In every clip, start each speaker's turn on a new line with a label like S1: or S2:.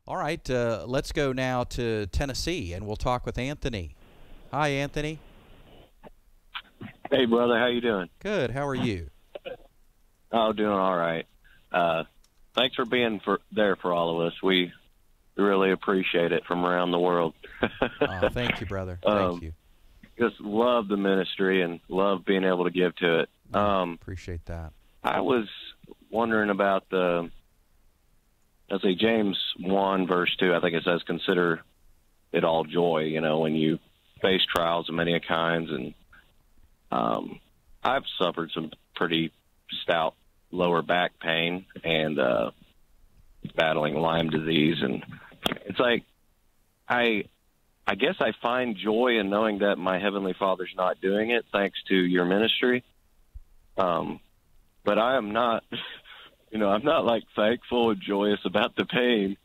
S1: All right, let's go now to Tennessee, and we'll talk with Anthony. Hi, Anthony.
S2: Hey, brother, how you doing?
S1: Good. How are you?
S2: Oh, doing all right. Thanks for being there for all of us. We really appreciate it from around the world.
S1: Oh, thank you, brother. Thank you.
S2: Just love the ministry and love being able to give to it.
S1: Appreciate that.
S2: I was wondering about let's see, James 1, verse 2, I think it says, consider it all joy, when you face trials of many kinds. And I've suffered some pretty stout lower back pain and battling Lyme disease. And it's like, I guess I find joy in knowing that my Heavenly Father's not doing it, thanks to your ministry. But I am not, I'm not like thankful and joyous about the pain.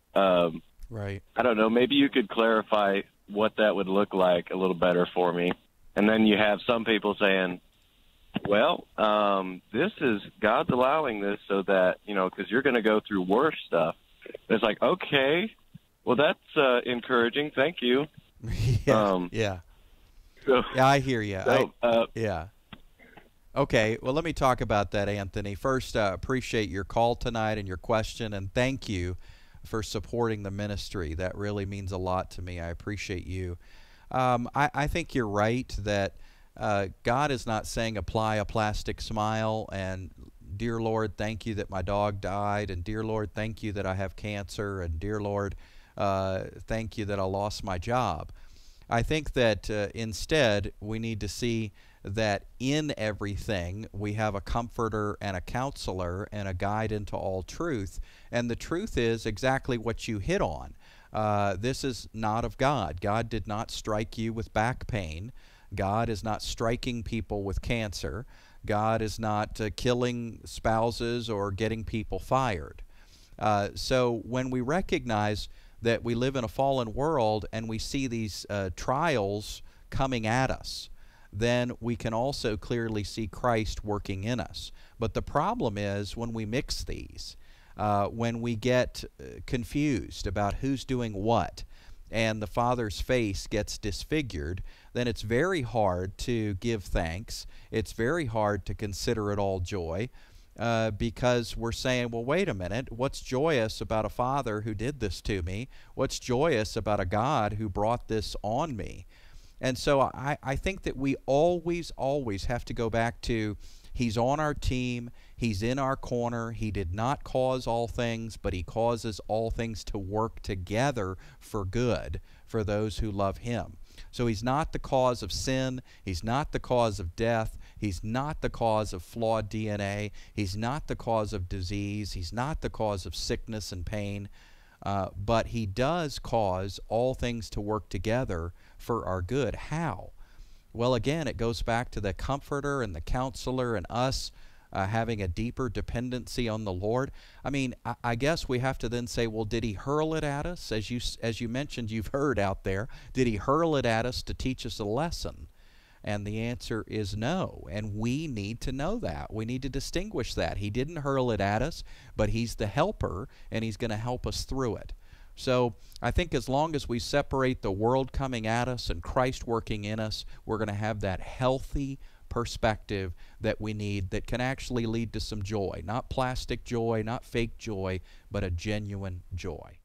S1: Right.
S2: I don't know. Maybe you could clarify what that would look like a little better for me. And then you have some people saying, well, this is God's allowing this so that, because you're going to go through worse stuff. And it's like, okay, well, that's encouraging. Thank you.
S1: Yeah. Yeah, I hear you. Yeah. Okay, well, let me talk about that, Anthony. First, appreciate your call tonight and your question, and thank you for supporting the ministry. That really means a lot to me. I appreciate you. I think you're right that God is not saying apply a plastic smile and, dear Lord, thank you that my dog died, and dear Lord, thank you that I have cancer, and dear Lord, thank you that I lost my job. I think that instead we need to see that in everything we have a comforter and a counselor and a guide into all truth. And the truth is exactly what you hit on. This is not of God. God did not strike you with back pain. God is not striking people with cancer. God is not killing spouses or getting people fired. So when we recognize that we live in a fallen world and we see these trials coming at us, then we can also clearly see Christ working in us. But the problem is when we mix these, when we get confused about who's doing what, and the Father's face gets disfigured, then it's very hard to give thanks. It's very hard to consider it all joy, because we're saying, well, wait a minute, what's joyous about a Father who did this to me? What's joyous about a God who brought this on me? And so I think that we always have to go back to, He's on our team, He's in our corner, He did not cause all things, but He causes all things to work together for good for those who love Him. So He's not the cause of sin, He's not the cause of death, He's not the cause of flawed DNA, He's not the cause of disease, He's not the cause of sickness and pain. But He does cause all things to work together for our good. How? Well, again, it goes back to the comforter and the counselor and us having a deeper dependency on the Lord. I mean, I guess we have to then say, well, did He hurl it at us? As you mentioned, you've heard out there, did He hurl it at us to teach us a lesson? And the answer is no, and we need to know that. We need to distinguish that. He didn't hurl it at us, but He's the helper, and He's going to help us through it. So I think as long as we separate the world coming at us and Christ working in us, we're going to have that healthy perspective that we need that can actually lead to some joy. Not plastic joy, not fake joy, but a genuine joy.